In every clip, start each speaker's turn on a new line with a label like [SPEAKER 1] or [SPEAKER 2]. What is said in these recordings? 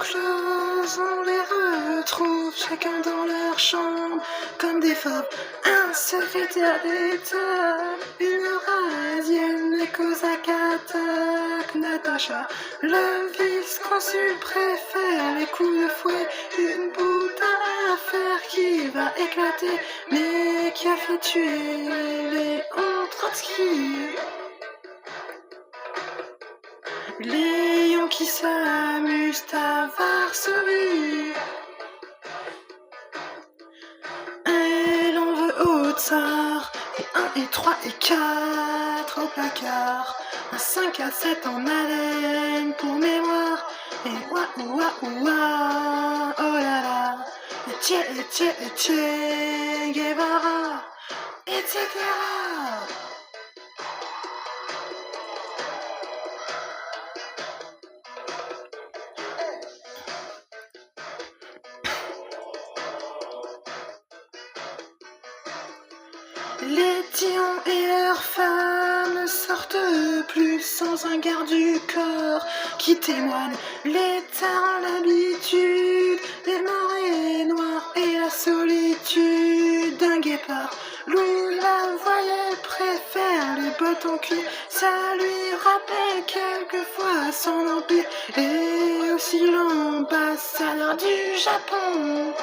[SPEAKER 1] close, on les retrouve chacun dans leur chambre, comme des fauves. Un secrétaire d'État, une rasienne, les Cosaques attaquent Natacha. Le vice-consul préfère les coups de fouet, une boute à affaire qui va éclater, mais qui a fait tuer Léon Trotsky. Léon qui s'amuse à Varsovie. Elle en veut au tsar, et 1 et 3 et 4 au placard. Un 5 à 7 en haleine pour mémoire. Et ouah ouah ouah, oh là là. Et Che Guevara, etc. Les tions et leurs femmes ne sortent plus sans un garde du corps qui témoigne l'état en l'habitude des morts et noirs et la solitude d'un guépard. Louis Lavoyette préfère les bottes en cuir, ça lui rappelle quelquefois son empire et aussi l'ambassadeur du Japon.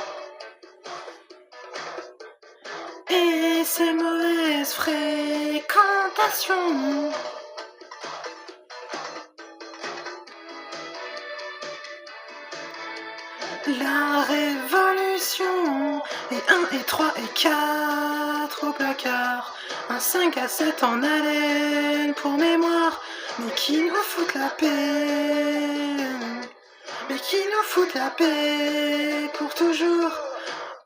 [SPEAKER 1] Et ses mauvaises fréquentations. La révolution. Et 1 et 3 et 4 au placard. Un 5 à 7 en haleine pour mémoire. Mais qui nous foutent la paix. Mais qui nous foutent la paix pour toujours.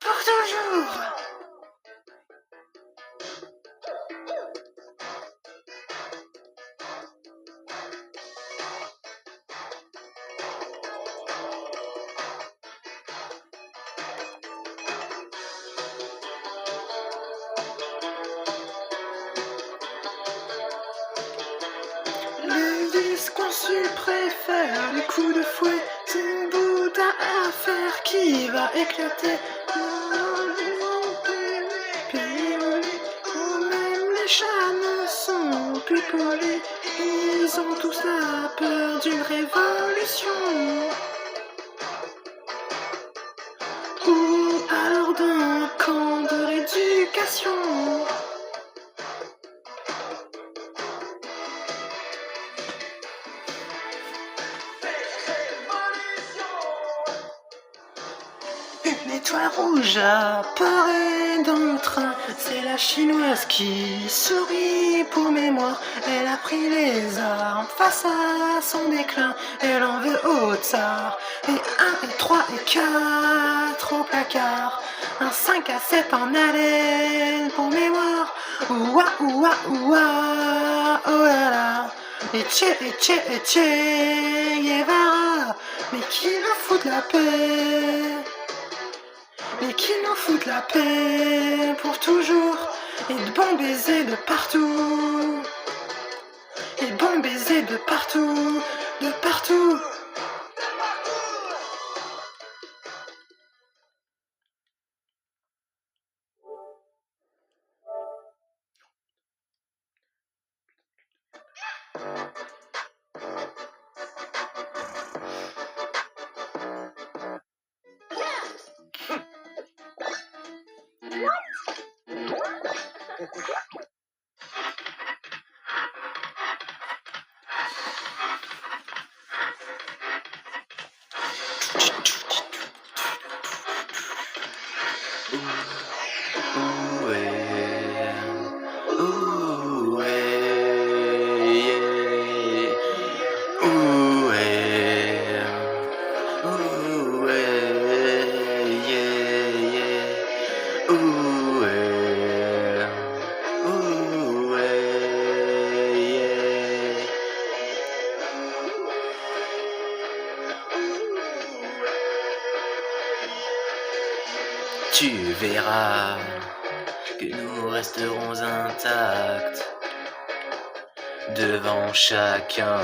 [SPEAKER 1] Pour toujours. Le vice-consul préfère les coups de fouet, c'est une boute à affaire qui va éclater. Même les chats ne sont plus polis, ils ont tous la peur d'une révolution. Ou alors d'un camp de rééducation. Une étoile rouge apparaît dans le train, c'est la chinoise qui sourit pour mémoire. Elle a pris les armes face à son déclin, elle en veut au tsar. Et 1 et 3 et 4 au placard, un 5 à 7 en haleine pour mémoire. Ouah ouah ouah, oh là là. Et Che Guevara, mais qui nous fout la paix. Mais qui nous foutent la paix pour toujours. Et de bons baisers de partout. Et de bons baisers de partout. De partout.
[SPEAKER 2] Tu verras que nous resterons intacts devant chacun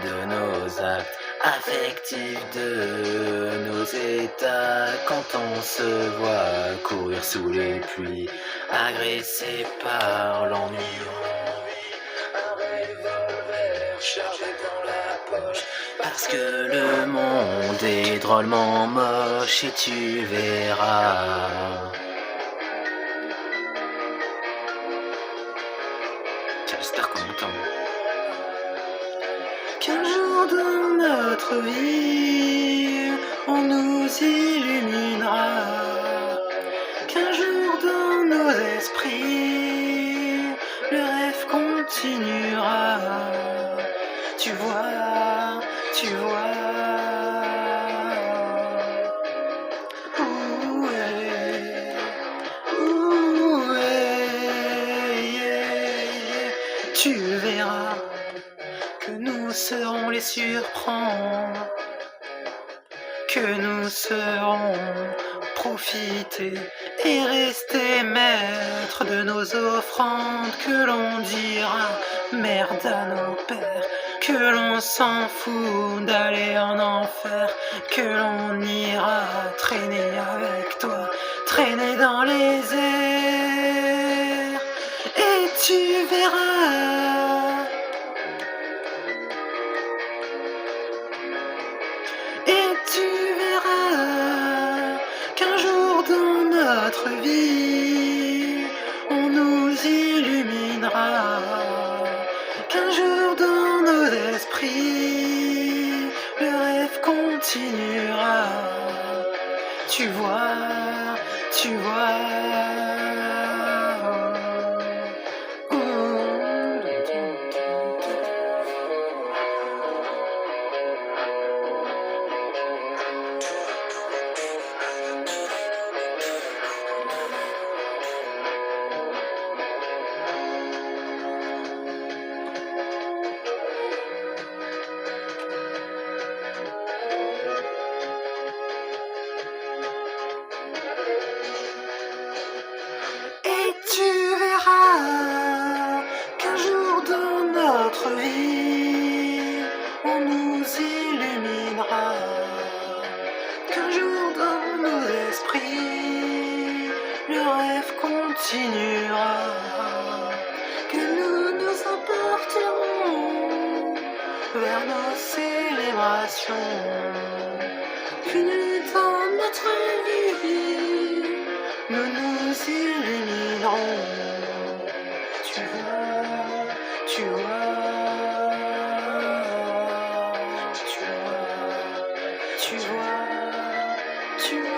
[SPEAKER 2] de nos actes. affectif de nos états quand on se voit courir sous les pluies, agressé par l'ennui. Un revolver chargé dans la poche, parce que le monde est drôlement moche et tu verras. J'espère qu'on entend.
[SPEAKER 1] Qu'un jour dans notre vie, on nous illuminera. Qu'un jour dans nos esprits, le rêve continuera. Tu vois, tu vois. Tu verras que nous serons les surprendre, que nous serons profiter et rester maîtres de nos offrandes, que l'on dira merde à nos pères, que l'on s'en fout d'aller en enfer, que l'on ira traîner avec toi, traîner dans les airs, et tu verras. Et tu verras qu'un jour dans notre vie, on nous illuminera. Qu'un jour dans nos esprits, le rêve continuera. Tu vois, tu vois. Et tu verras qu'un jour dans notre vie, on nous illuminera. Qu'un jour dans nos esprits, le rêve continuera. Que nous nous emporterons vers nos célébrations. Qu'une dans notre vie, nous nous illuminerons. Tu vois, tu vois, tu vois, tu vois, tu vois.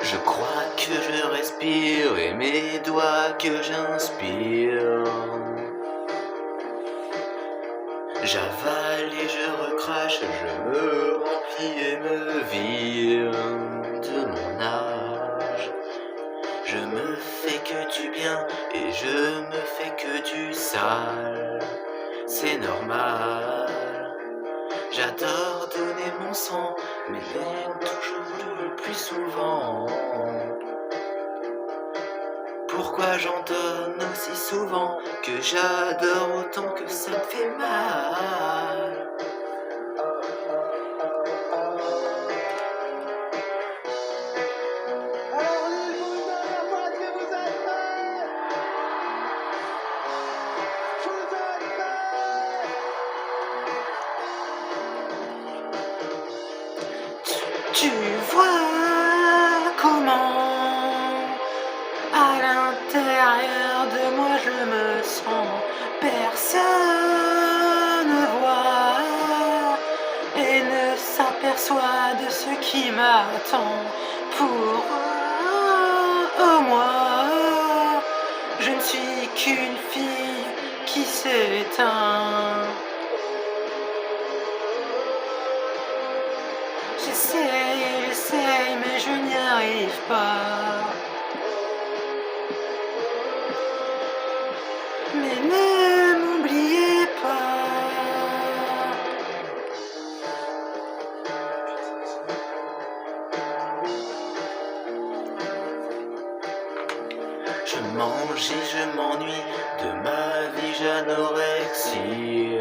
[SPEAKER 2] Je crois que je respire et mes doigts que j'inspire. J'avale et je recrache, je me remplis et me vire de mon âge. Je me fais que du bien et je me fais que du sale. C'est normal. J'adore donner mon sang, mais même toujours le plus souvent. Pourquoi j'en donne aussi souvent, que j'adore autant que ça me fait mal.
[SPEAKER 3] Alors dites-vous une dernière fois que vous êtes prêts. Vous êtes prêts.
[SPEAKER 1] Tu vois comment s'aperçoit de ce qui m'attend. Pour moi, je ne suis qu'une fille qui s'éteint. J'essaye, mais je n'y arrive pas. Mais ne m'oubliez pas.
[SPEAKER 2] Je mange et je m'ennuie de ma vie j'anorexie.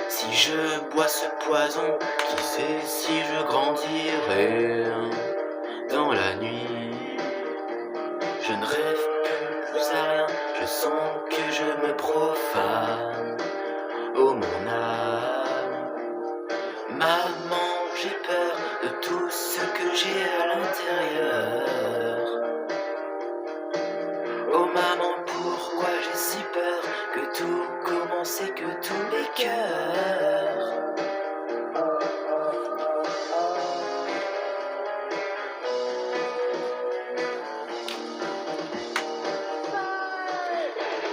[SPEAKER 2] Si je bois ce poison, qui sait si je grandirai dans la nuit. Je ne rêve plus à rien, je sens que je me profane. Oh mon âme, maman, j'ai peur de tout ce que j'ai à l'intérieur. Oh maman, pourquoi j'ai si peur que tout commence et que tout m'écoeure.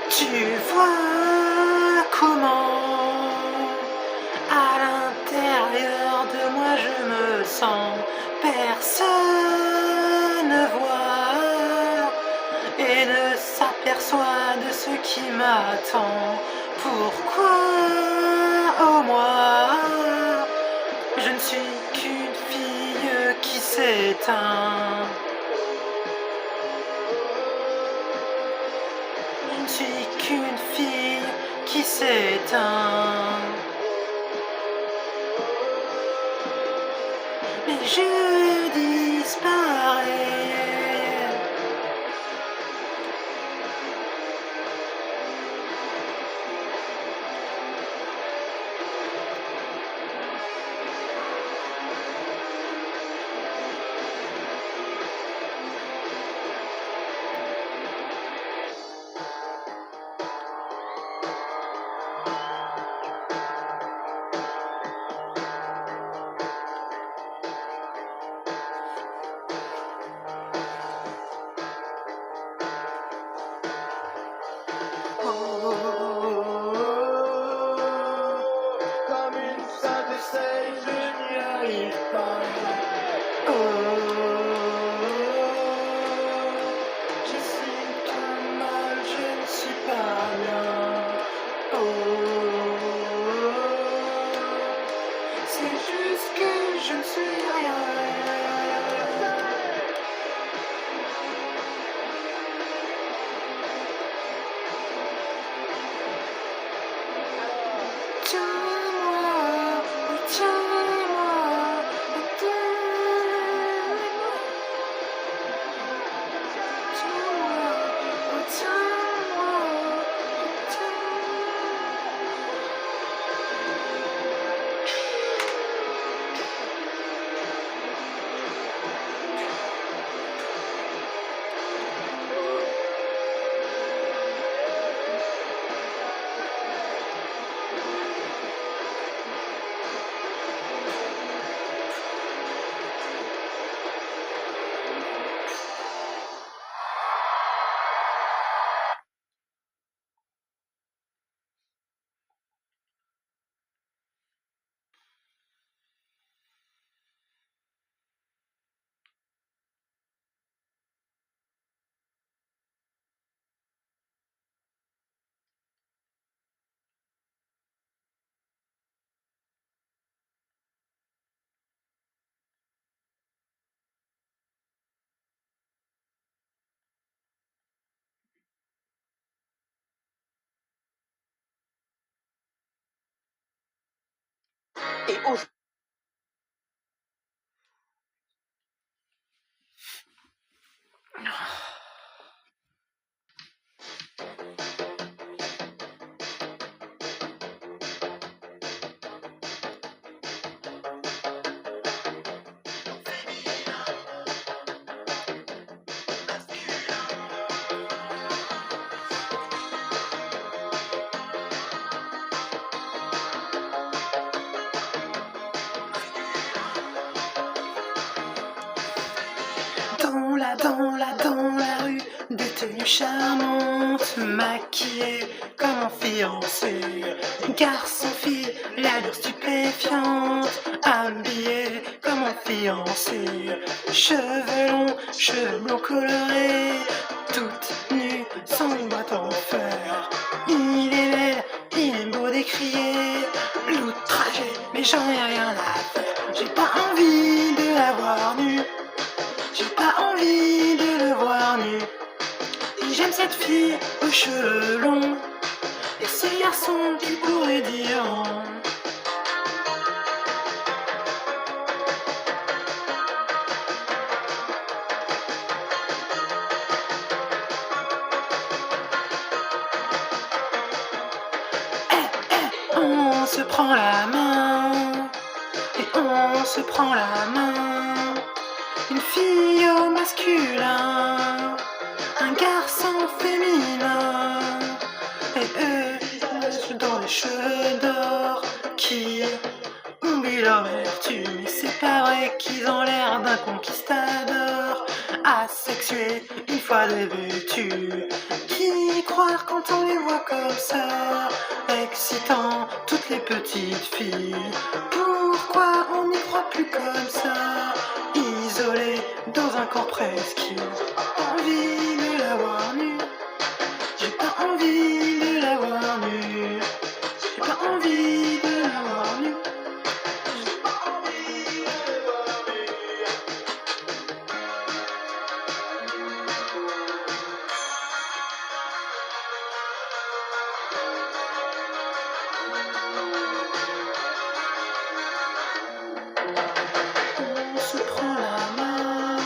[SPEAKER 1] Tu vois comment à l'intérieur de moi je me sens. Personne ne voit et ne s'aperçoit de ce qui m'attend. Pourquoi, oh moi, je ne suis qu'une fille qui s'éteint. Je ne suis qu'une fille qui s'éteint. Mais je disparais.
[SPEAKER 3] Comme une sainte essaye, je n'y arrive pas.
[SPEAKER 1] Je suis tout mal, je ne suis pas bien. C'est juste que je ne suis rien. Tiens-moi, oh tiens-moi, oh tiens-moi. Tiens-moi, oh tiens-moi, oh tiens-moi.
[SPEAKER 3] Et ose.
[SPEAKER 1] dans la rue, des tenues charmantes, maquillées comme un fiancé. Garçon, fille, l'allure stupéfiante, habillé comme un fiancé. Cheveux longs, cheveux blonds colorés, toute nue, sans boîte en fer. Il est belle, il est beau d'écrier, l'outrager, mais j'en ai rien à faire. J'ai pas envie de la voir nue. J'ai pas envie de le voir nu. Et j'aime cette fille aux cheveux longs et ce garçon qui pourrait dire on se prend la main et on se prend la main. Une fille au masculin, un garçon féminin, et eux dans les cheveux d'or qui oublient leur vertu. Mais c'est pas vrai qu'ils ont l'air d'un conquistador, asexué une fois dévêtu. Qui croire quand on les voit comme ça, excitant toutes les petites filles? Pourquoi on n'y croit plus comme ça, isolé dans un corps presqu'île? Envie de la voir nue, j'ai pas envie de la voir nue, j'ai pas envie de la voir nue, j'ai pas envie de la voir nue. On se prend la main,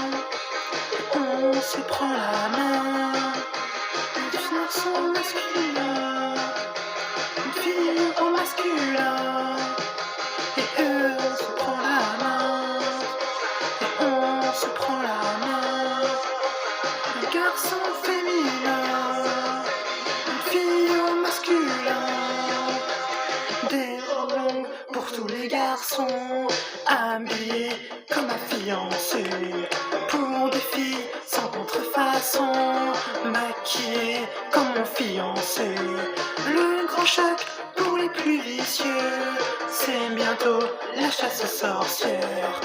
[SPEAKER 1] on se prend la main. Une garçon masculin, une fille au masculin, et eux on se prend la main, et on se prend la main. Un garçon féminin, une fille au masculin, des robes longues pour tous les garçons, habillés comme un fiancé. Pour des filles sans contrefaçon, maquillées comme mon fiancé. Le grand choc pour les plus vicieux, c'est bientôt la chasse aux sorcières.